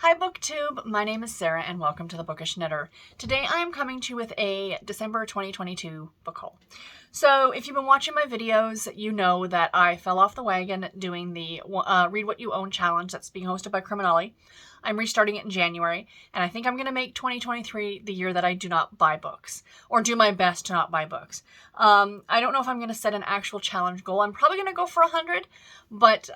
Hi BookTube, my name is Sarah and welcome to the Bookish Knitter. Today I am coming to you with a December 2022 book haul. So if you've been watching my videos, you know that I fell off the wagon doing the Read What You Own challenge that's being hosted by Criminale. I'm restarting it in January, and I think I'm going to make 2023 the year that I do not buy books, or do my best to not buy books. I don't know if I'm going to set an actual challenge goal. I'm probably going to go for 100, but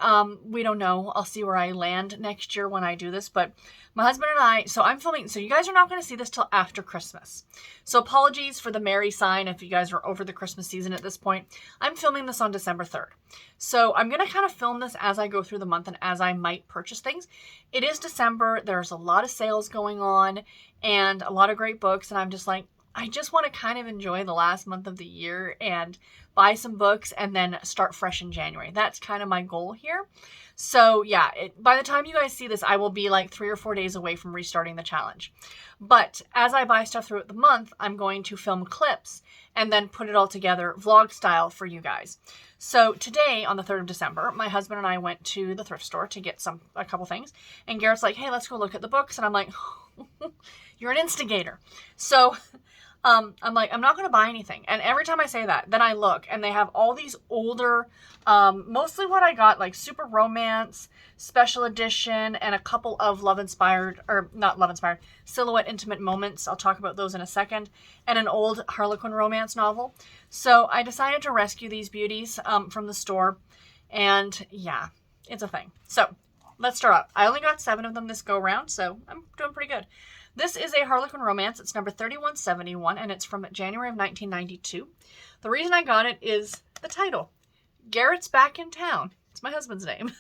we don't know. I'll see where I land next year when I do this, but my husband and I, so I'm filming, so you guys are not going to see this till after Christmas. So apologies for the merry sign if you guys are over the Christmas season at this point. I'm filming this on December 3rd. So I'm going to kind of film this as I go through the month and as I might purchase things. It is December. There's a lot of sales going on and a lot of great books. And I'm just like, I just want to kind of enjoy the last month of the year and buy some books and then start fresh in January. That's kind of my goal here. So yeah, by the time you guys see this, I will be like 3 or 4 days away from restarting the challenge. But as I buy stuff throughout the month, I'm going to film clips and then put it all together vlog style for you guys. So today on the 3rd of December, my husband and I went to the thrift store to get a couple things. And Garrett's like, hey, let's go look at the books. And I'm like, you're an instigator. So I'm like, I'm not going to buy anything. And every time I say that, then I look and they have all these older, mostly what I got, like Super Romance, Special Edition, and a couple of Silhouette Intimate Moments. I'll talk about those in a second. And an old Harlequin Romance novel. So I decided to rescue these beauties from the store. And yeah, it's a thing. So let's start out. I only got 7 of them this go round, so I'm doing pretty good. This is a Harlequin Romance. It's number 3171, and it's from January of 1992. The reason I got it is the title. Garrett's Back in Town. It's my husband's name.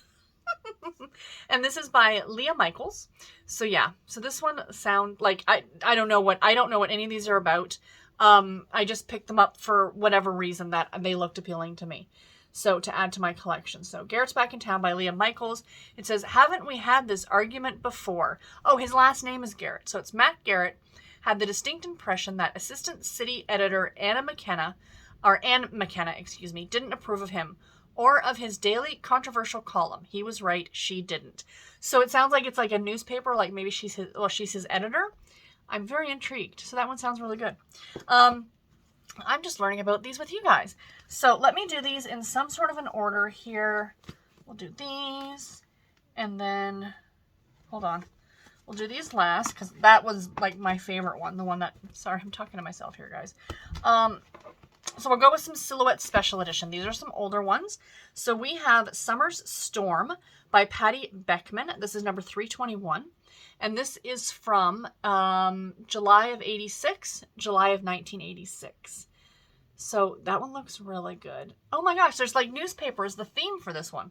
And this is by Leah Michaels. So yeah, so this one sound like I don't know what any of these are about. I just picked them up for whatever reason that they looked appealing to me. So to add to my collection. So Garrett's Back in Town by Leah Michaels. It says, haven't we had this argument before? Oh, his last name is Garrett. So it's Matt Garrett had the distinct impression that assistant city editor Anne McKenna, didn't approve of him or of his daily controversial column. He was right. She didn't. So it sounds like it's like a newspaper, like maybe she's his editor. I'm very intrigued. So that one sounds really good. I'm just learning about these with you guys. So let me do these in some sort of an order here. We'll do these and then, hold on. We'll do these last because that was like my favorite one. The one that, sorry, I'm talking to myself here, guys. So we'll go with some Silhouette Special Edition. These are some older ones. So we have Summer's Storm by Patty Beckman. This is number 321. And this is from July of 86, July of 1986. So that one looks really good. Oh my gosh, there's like newspaper is the theme for this one.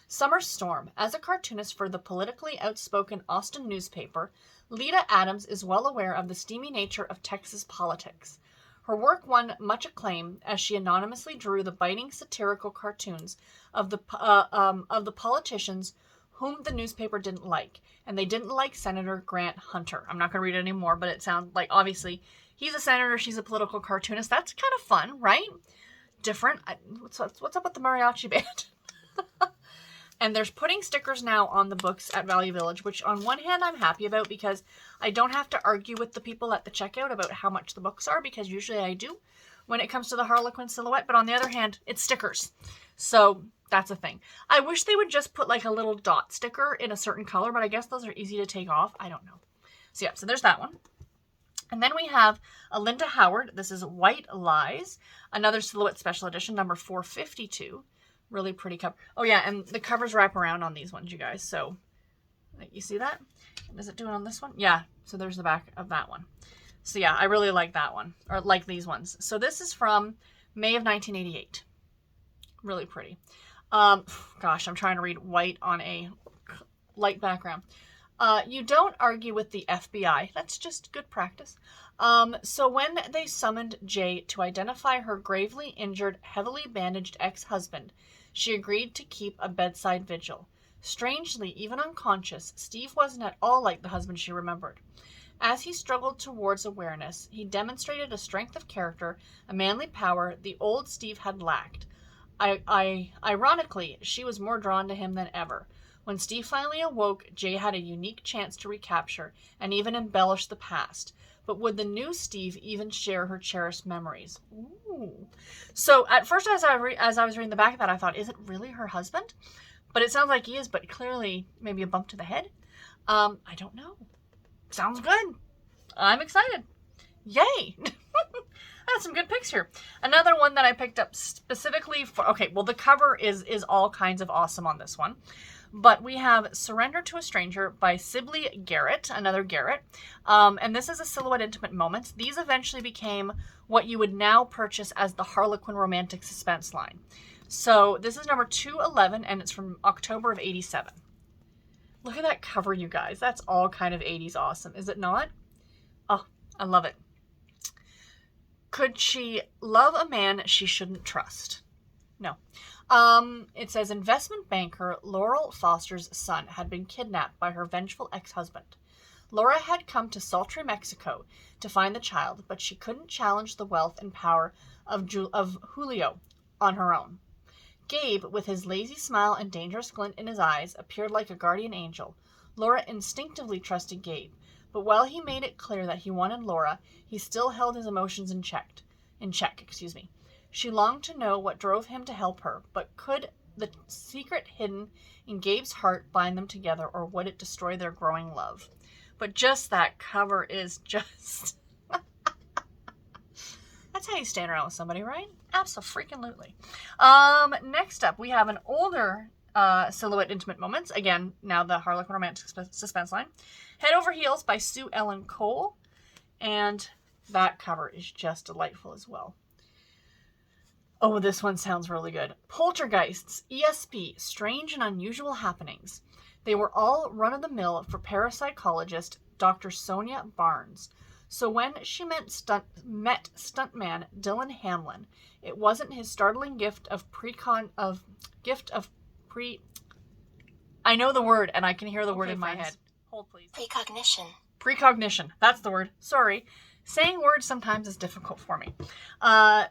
Summer Storm. As a cartoonist for the politically outspoken Austin newspaper, Lita Adams is well aware of the steamy nature of Texas politics. Her work won much acclaim as she anonymously drew the biting satirical cartoons of the politicians whom the newspaper didn't like. And they didn't like Senator Grant Hunter. I'm not going to read it anymore, but it sounds like, obviously, he's a senator, she's a political cartoonist. That's kind of fun, right? Different. What's up with the mariachi band? And there's putting stickers now on the books at Value Village, which on one hand I'm happy about because I don't have to argue with the people at the checkout about how much the books are, because usually I do when it comes to the Harlequin Silhouette. But on the other hand, it's stickers. So that's a thing. I wish they would just put like a little dot sticker in a certain color, but I guess those are easy to take off. I don't know. So yeah, so there's that one. And then we have a Linda Howard. This is White Lies, another Silhouette Special Edition, number 452. Really pretty cover. Oh yeah, and the covers wrap around on these ones, you guys. So you see that? Does it do it on this one? Yeah, so there's the back of that one. So yeah, I really like that one, or like these ones. So this is from May of 1988. Really pretty. Gosh, I'm trying to read white on a light background. You don't argue with the FBI. That's just good practice. So when they summoned Jay to identify her gravely injured, heavily bandaged ex-husband, she agreed to keep a bedside vigil. Strangely, even unconscious, Steve wasn't at all like the husband she remembered. As he struggled towards awareness, he demonstrated a strength of character, a manly power the old Steve had lacked. Ironically, she was more drawn to him than ever. When Steve finally awoke, Jay had a unique chance to recapture and even embellish the past. But would the new Steve even share her cherished memories? Ooh. So at first, as I was reading the back of that, I thought, is it really her husband? But it sounds like he is, but clearly maybe a bump to the head. I don't know. Sounds good. I'm excited. Yay! That's some good picks here. Another one that I picked up specifically for... Okay, well, the cover is all kinds of awesome on this one. But we have Surrender to a Stranger by Sibley Garrett, another Garrett. And this is a Silhouette Intimate Moments. These eventually became what you would now purchase as the Harlequin Romantic Suspense line. So this is number 211, and it's from October of 87. Look at that cover, you guys. That's all kind of 80s awesome, is it not? Oh, I love it. Could she love a man she shouldn't trust? No. It says investment banker Laurel Foster's son had been kidnapped by her vengeful ex-husband. Laura had come to sultry Mexico to find the child, but she couldn't challenge the wealth and power of Julio on her own. Gabe, with his lazy smile and dangerous glint in his eyes, appeared like a guardian angel. Laura instinctively trusted Gabe, but while he made it clear that he wanted Laura, he still held his emotions in check. She longed to know what drove him to help her, but could the secret hidden in Gabe's heart bind them together, or would it destroy their growing love? But just that cover is just... That's how you stand around with somebody, right? Abso-freaking-lutely. Next up, we have an older Silhouette Intimate Moments. Again, now the Harlequin Romantic Suspense line. Head Over Heels by Sue Ellen Cole. And that cover is just delightful as well. Oh, this one sounds really good. Poltergeists, ESP, Strange and Unusual Happenings. They were all run-of-the-mill for parapsychologist Dr. Sonia Barnes. So when she met stuntman Dylan Hamlin, it wasn't his startling gift of I know the word and I can hear the word in my head. Hold please. Precognition. That's the word. Sorry. Saying words sometimes is difficult for me.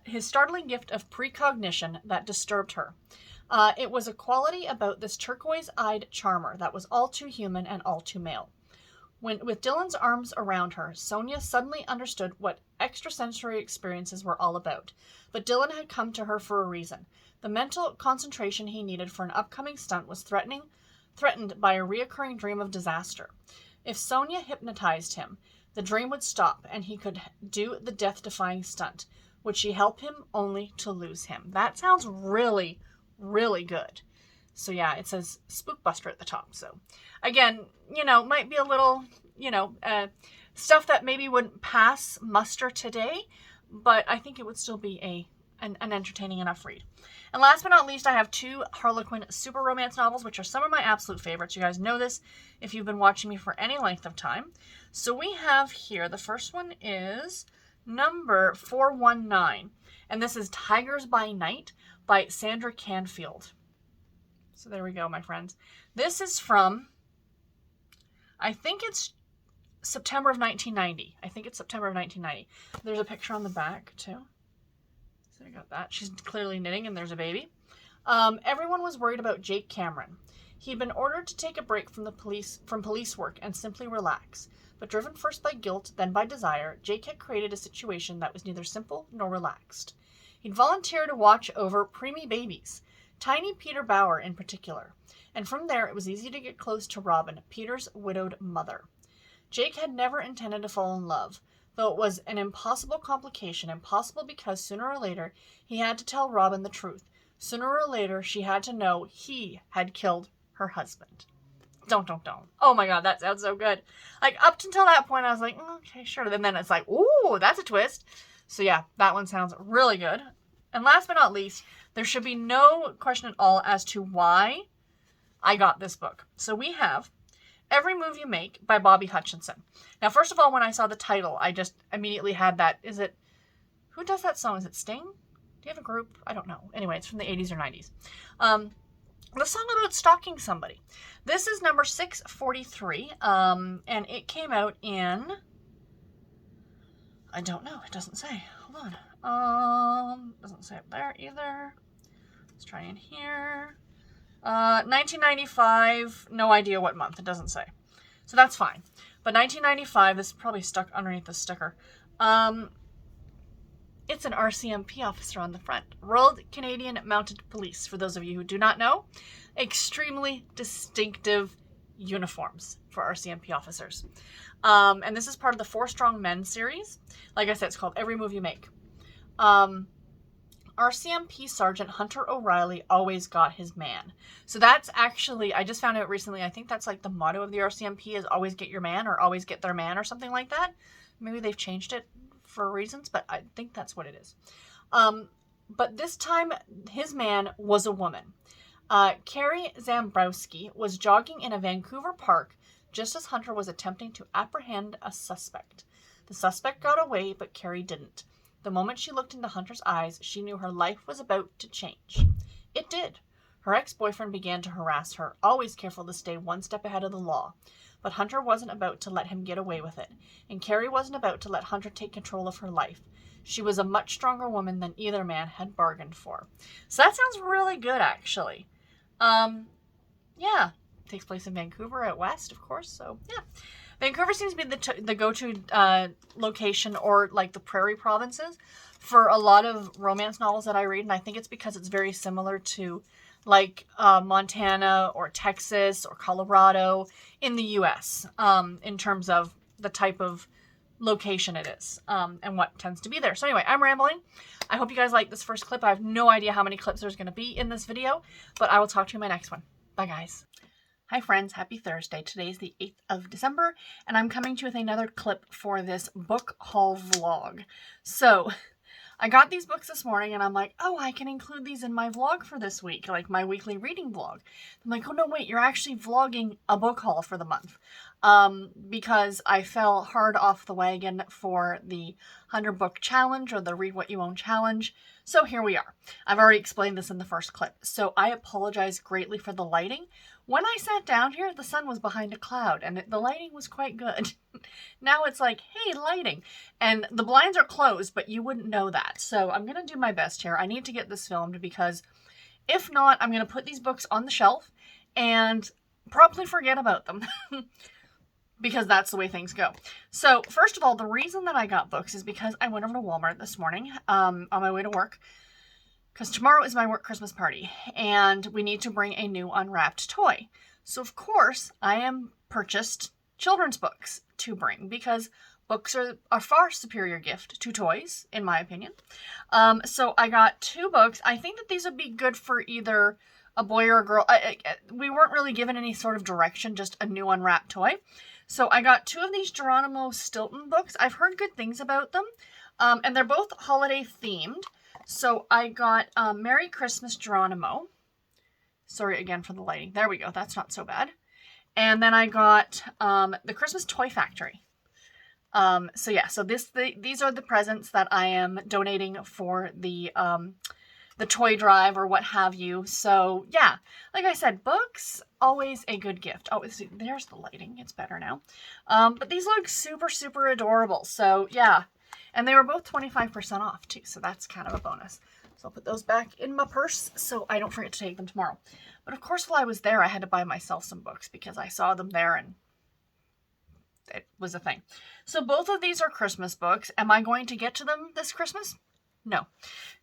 His startling gift of precognition that disturbed her. It was a quality about this turquoise-eyed charmer that was all too human and all too male. With Dylan's arms around her, Sonia suddenly understood what extrasensory experiences were all about. But Dylan had come to her for a reason. The mental concentration he needed for an upcoming stunt was threatened by a reoccurring dream of disaster. If Sonia hypnotized him, the dream would stop and he could do the death-defying stunt. Would she help him only to lose him? That sounds really, really good. So yeah, it says Spookbuster at the top. So again, might be a little, stuff that maybe wouldn't pass muster today, but I think it would still be an entertaining enough read. And last but not least, I have 2 Harlequin super romance novels, which are some of my absolute favorites. You guys know this if you've been watching me for any length of time. So we have here, the first one is number 419, and this is Tigers by Night by Sandra Canfield. So there we go, my friends. This is from, I think it's September of 1990. There's a picture on the back, too. So I got that. She's clearly knitting, and there's a baby. Everyone was worried about Jake Cameron. He'd been ordered to take a break from police work and simply relax. But driven first by guilt, then by desire, Jake had created a situation that was neither simple nor relaxed. He'd volunteered to watch over preemie babies, tiny Peter Bauer in particular, and from there it was easy to get close to Robin, Peter's widowed mother. Jake had never intended to fall in love, though it was an impossible complication, impossible because sooner or later he had to tell Robin the truth. Sooner or later she had to know he had killed her husband. Don't. Oh my god, that sounds so good. Like, up until that point I was like, okay, sure. And then it's like, ooh, that's a twist. So yeah, that one sounds really good. And last but not least, there should be no question at all as to why I got this book. So we have Every Move You Make by Bobby Hutchinson. Now, first of all, when I saw the title, I just immediately had that. Who does that song? Is it Sting? Do you have a group? I don't know. Anyway, it's from the 80s or 90s. The song about stalking somebody. This is number 643, and it came out in... I don't know. It doesn't say. Hold on. Doesn't say up there either. Let's try in here. 1995, no idea what month, it doesn't say. So that's fine. But 1995, this is probably stuck underneath the sticker. It's an RCMP officer on the front. Royal Canadian Mounted Police, for those of you who do not know. Extremely distinctive uniforms for RCMP officers. And this is part of the 4 Strong Men series. Like I said, it's called Every Move You Make. RCMP Sergeant Hunter O'Reilly always got his man. So that's actually, I just found out recently, I think that's like the motto of the RCMP is always get your man or always get their man or something like that. Maybe they've changed it for reasons, but I think that's what it is. But this time, his man was a woman. Carrie Zambrowski was jogging in a Vancouver park just as Hunter was attempting to apprehend a suspect. The suspect got away, but Carrie didn't. The moment she looked into Hunter's eyes, she knew her life was about to change. It did. Her ex-boyfriend began to harass her, always careful to stay one step ahead of the law. But Hunter wasn't about to let him get away with it, and Carrie wasn't about to let Hunter take control of her life. She was a much stronger woman than either man had bargained for. So that sounds really good, actually. Yeah, takes place in Vancouver out west, of course, so yeah. Vancouver seems to be the go-to location, or like the prairie provinces, for a lot of romance novels that I read, and I think it's because it's very similar to like Montana or Texas or Colorado in the U.S. In terms of the type of location it is and what tends to be there. So anyway, I'm rambling. I hope you guys like this first clip. I have no idea how many clips there's going to be in this video, but I will talk to you in my next one. Bye, guys. Hi, friends. Happy Thursday. Today is the 8th of December, and I'm coming to you with another clip for this book haul vlog. So I got these books this morning, and I'm like, oh, I can include these in my vlog for this week, like my weekly reading vlog. I'm like, oh, no, wait, you're actually vlogging a book haul for the month. Because I fell hard off the wagon for the 100 book challenge, or the Read What You Own challenge. So here we are. I've already explained this in the first clip, so I apologize greatly for the lighting. When I sat down here, the sun was behind a cloud, and the lighting was quite good. Now it's like, hey, lighting. And the blinds are closed, but you wouldn't know that. So I'm going to do my best here. I need to get this filmed, because if not, I'm going to put these books on the shelf and probably forget about them. Because that's the way things go. So first of all, the reason that I got books is because I went over to Walmart this morning on my way to work. Because tomorrow is my work Christmas party, and we need to bring a new unwrapped toy. So of course, I am purchased children's books to bring, because books are a far superior gift to toys, in my opinion. So I got 2 books. I think that these would be good for either a boy or a girl. We weren't really given any sort of direction, just a new unwrapped toy. So I got 2 of these Geronimo Stilton books. I've heard good things about them, and they're both holiday themed. So I got Merry Christmas Geronimo. Sorry again for the lighting. There we go. That's not so bad. And then I got the Christmas Toy Factory. So yeah, so these are the presents that I am donating for the toy drive or what have you. So yeah, like I said, books, always a good gift. Oh, see, there's the lighting. It's better now. But these look super, super adorable. So yeah. And they were both 25% off too, so that's kind of a bonus. So I'll put those back in my purse so I don't forget to take them tomorrow. But of course, while I was there, I had to buy myself some books because I saw them there and it was a thing. So both of these are Christmas books. Am I going to get to them this Christmas? No.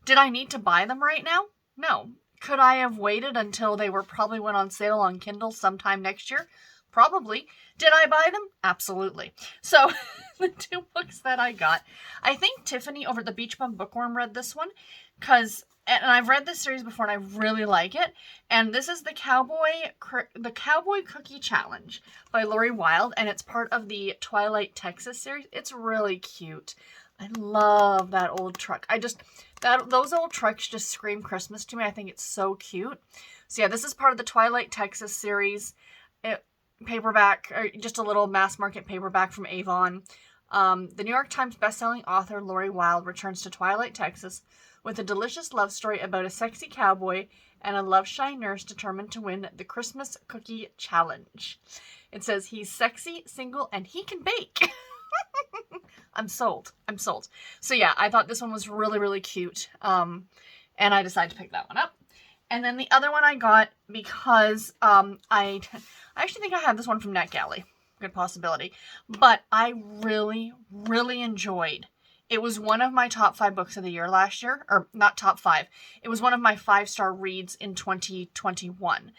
Did I need to buy them right now? No. Could I have waited until they probably went on sale on Kindle sometime next year? Probably. Did I buy them? Absolutely. So the 2 books that I got, I think Tiffany over at the Beach Bum Bookworm read this one, and I've read this series before and I really like it. And this is the Cowboy Cookie Challenge by Lori Wilde, and it's part of the Twilight Texas series. It's really cute. I love that old truck. Those old trucks just scream Christmas to me. I think it's so cute. So yeah, this is part of the Twilight Texas series. Paperback, or just a little mass market paperback from Avon. The New York Times bestselling author Lori Wilde returns to Twilight, Texas with a delicious love story about a sexy cowboy and a love-shy nurse determined to win the Christmas Cookie Challenge. It says he's sexy, single, and he can bake. I'm sold. I'm sold. So yeah, I thought this one was really, really cute. And I decided to pick that one up. And then the other one I got because I actually think I had this one from NetGalley. Good possibility. But I really, really enjoyed. It was one of my top 5 books of the year last year. Or not top 5. It was one of my 5-star reads in 2021.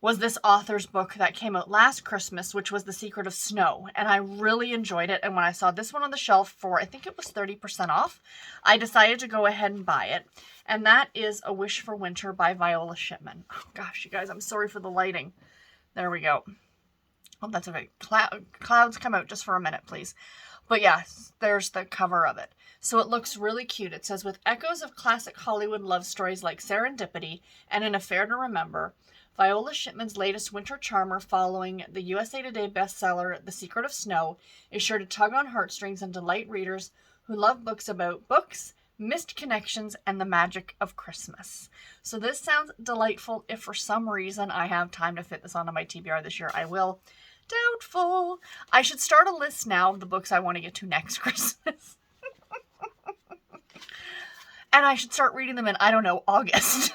Was this author's book that came out last Christmas, which was The Secret of Snow. And I really enjoyed it. And when I saw this one on the shelf for, I think it was 30% off, I decided to go ahead and buy it. And that is A Wish for Winter by Viola Shipman. Oh gosh, you guys, I'm sorry for the lighting. There we go. Oh, that's okay. Clouds come out just for a minute, please. But yeah, there's the cover of it. So it looks really cute. It says, with echoes of classic Hollywood love stories like Serendipity and An Affair to Remember, Viola Shipman's latest winter charmer following the USA Today bestseller The Secret of Snow is sure to tug on heartstrings and delight readers who love books about books, missed connections, and the magic of Christmas. So this sounds delightful. If for some reason I have time to fit this onto my TBR this year, I will. Doubtful. I should start a list now of the books I want to get to next Christmas. And I should start reading them in, I don't know, August.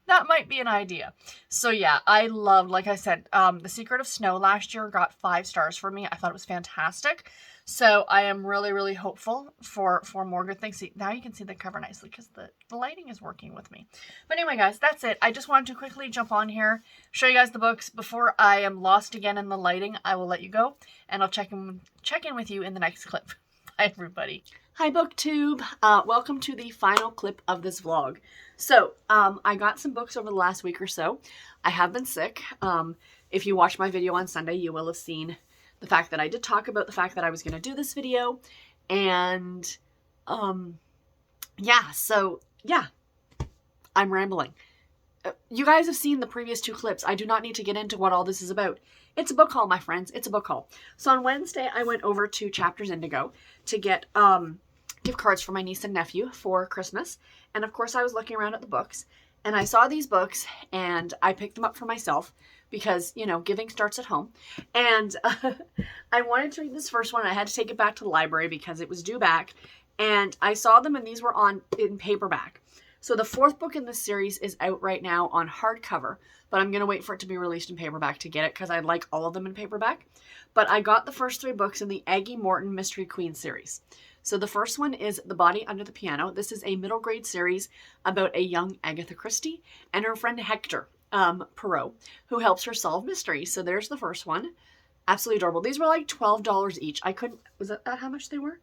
That might be an idea. So yeah, I loved, like I said, The Secret of Snow last year got 5 stars for me. I thought it was fantastic. So I am really, really hopeful for more good things. See, now you can see the cover nicely because the lighting is working with me. But anyway, guys, that's it. I just wanted to quickly jump on here, show you guys the books. Before I am lost again in the lighting, I will let you go, and I'll check in with you in the next clip. Bye, everybody. Hi, BookTube. Welcome to the final clip of this vlog. So, I got some books over the last week or so. I have been sick. If you watched my video on Sunday, you will have seen the fact that I did talk about the fact that I was going to do this video. And, yeah, so, yeah, I'm rambling. You guys have seen the previous 2 clips. I do not need to get into what all this is about. It's a book haul, my friends. It's a book haul. So on Wednesday, I went over to Chapters Indigo to get gift cards for my niece and nephew for Christmas. And of course, I was looking around at the books, and I saw these books, and I picked them up for myself because, you know, giving starts at home. And I wanted to read this first one. I had to take it back to the library because it was due back. And I saw them, and these were in paperback. So the 4th book in this series is out right now on hardcover, but I'm going to wait for it to be released in paperback to get it because I like all of them in paperback. But I got the first 3 books in the Aggie Morton Mystery Queen series. So the first one is The Body Under the Piano. This is a middle grade series about a young Agatha Christie and her friend Hector Poirot, who helps her solve mysteries. So there's the first one. Absolutely adorable. These were like $12 each. Was that how much they were?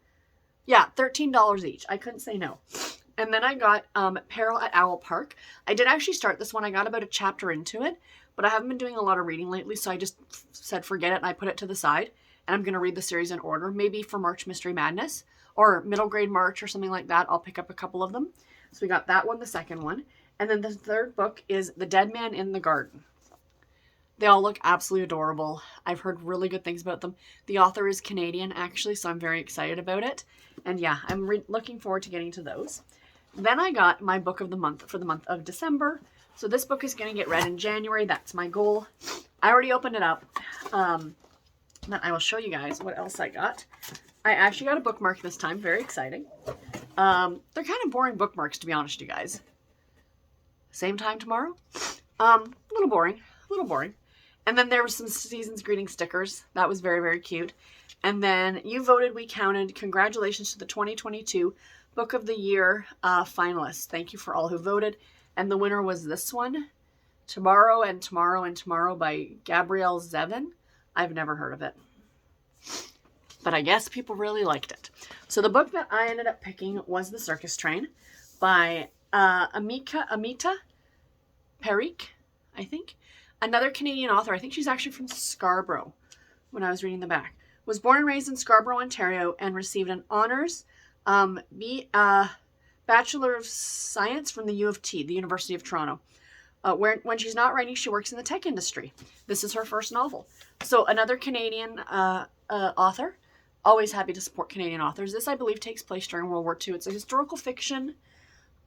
Yeah, $13 each. I couldn't say no. And then I got Peril at Owl Park. I did actually start this one. I got about a chapter into it, but I haven't been doing a lot of reading lately, so I just said forget it, and I put it to the side. And I'm going to read the series in order, maybe for March Mystery Madness, or middle grade March or something like that. I'll pick up a couple of them. So we got that one, the second one. And then the 3rd book is The Dead Man in the Garden. They all look absolutely adorable. I've heard really good things about them. The author is Canadian, actually, so I'm very excited about it. And yeah, I'm looking forward to getting to those. Then I got my book of the month for the month of December. So this book is going to get read in January. That's my goal. I already opened it up. Then I will show you guys what else I got. I actually got a bookmark this time. Very exciting. They're kind of boring bookmarks, to be honest, you guys. Same time tomorrow? A little boring. A little boring. And then there was some Season's Greeting stickers. That was very, very cute. And then you voted, we counted. Congratulations to the 2022 Book of the Year finalists. Thank you for all who voted. And the winner was this one, Tomorrow and Tomorrow and Tomorrow by Gabrielle Zevin. I've never heard of it, but I guess people really liked it. So the book that I ended up picking was The Circus Train by Amita Parikh, I think. Another Canadian author. I think she's actually from Scarborough when I was reading the back. Was born and raised in Scarborough, Ontario, and received an honors Bachelor of Science from the U of T, the University of Toronto. When she's not writing, she works in the tech industry. This is her first novel. So another Canadian author. Always happy to support Canadian authors. This, I believe, takes place during World War II. It's a historical fiction.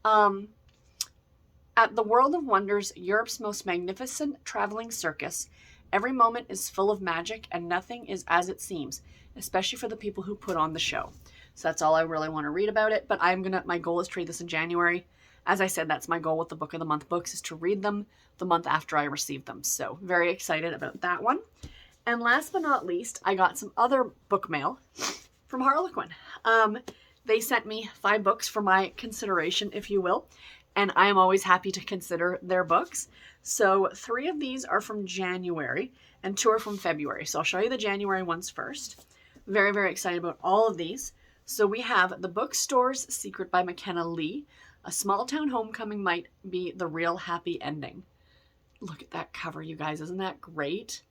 At the World of Wonders, Europe's most magnificent traveling circus, every moment is full of magic and nothing is as it seems, especially for the people who put on the show. So that's all I really want to read about it. But my goal is to read this in January. as I said, that's my goal with the Book of the Month books, is to read them the month after I receive them. So very excited about that one. And last but not least, I got some other book mail from Harlequin. They sent me 5 books for my consideration, if you will, and I am always happy to consider their books. So 3 of these are from January and 2 are from February. So I'll show you the January ones first. Very, very excited about all of these. So we have The Bookstore's Secret by McKenna Lee. A small town homecoming might be the real happy ending. Look at that cover, you guys. Isn't that great?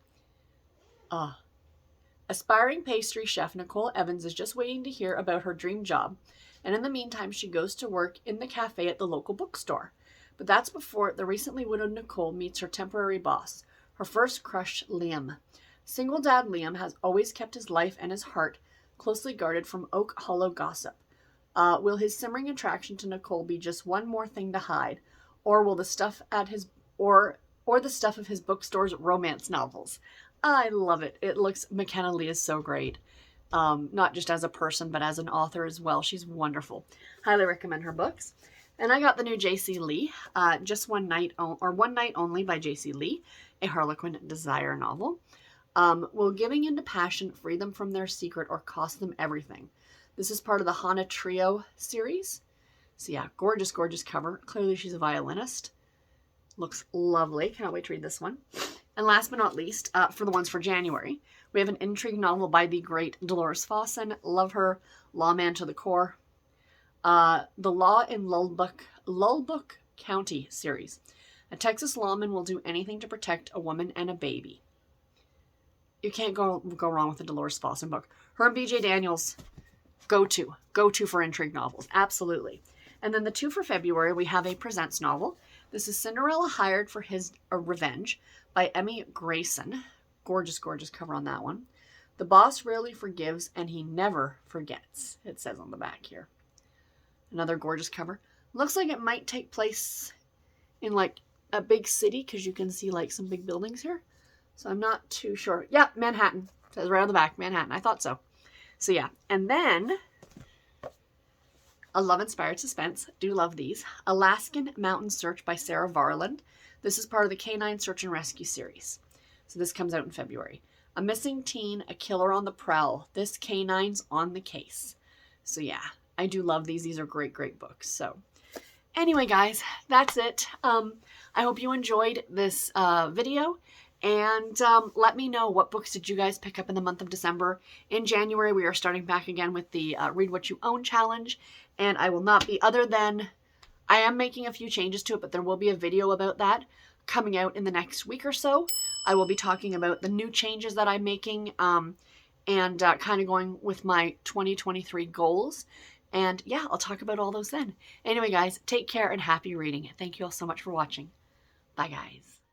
Aspiring pastry chef Nicole Evans is just waiting to hear about her dream job. And in the meantime, she goes to work in the cafe at the local bookstore. But that's before the recently widowed Nicole meets her temporary boss, her first crush, Liam. Single dad Liam has always kept his life and his heart closely guarded from Oak Hollow gossip. Will his simmering attraction to Nicole be just one more thing to hide, or will the stuff at his or the stuff of his bookstore's romance novels? I love it. It looks, McKenna Lee is so great. Not just as a person, but as an author as well. She's wonderful. Highly recommend her books. And I got the new J.C. Lee, Just One Night Only by J.C. Lee, a Harlequin desire novel. Will giving into passion free them from their secret or cost them everything? This is part of the Hana Trio series. So yeah, gorgeous, gorgeous cover. Clearly she's a violinist. Looks lovely. Cannot wait to read this one. And last but not least, for the ones for January, we have an intrigue novel by the great Dolores Fawson. Love her. Lawman to the core. The Law in Lulbrook County series. A Texas lawman will do anything to protect a woman and a baby. You can't go wrong with a Dolores Fawson book. Her and B.J. Daniels, go to for intrigue novels. Absolutely. And then the 2 for February, we have a Presents novel. This is Cinderella Hired for His Revenge by Emmy Grayson. Gorgeous, gorgeous cover on that one. The boss rarely forgives and he never forgets, it says on the back here. Another gorgeous cover. Looks like it might take place in like a big city because you can see like some big buildings here. So I'm not too sure. Yeah, Manhattan. It says right on the back, Manhattan. I thought so. So yeah. And then a love-inspired suspense. Do love these. Alaskan Mountain Search by Sarah Varland. This is part of the Canine Search and Rescue series. So this comes out in February. A missing teen, a killer on the prowl. This canine's on the case. So yeah, I do love these. These are great, great books. So anyway, guys, that's it. I hope you enjoyed this video. And let me know, what books did you guys pick up in the month of December? In January, we are starting back again with the Read What You Own challenge. And I will not be, other than, I am making a few changes to it, but there will be a video about that coming out in the next week or so. I will be talking about the new changes that I'm making and kind of going with my 2023 goals. And yeah, I'll talk about all those then. Anyway, guys, take care and happy reading. Thank you all so much for watching. Bye, guys.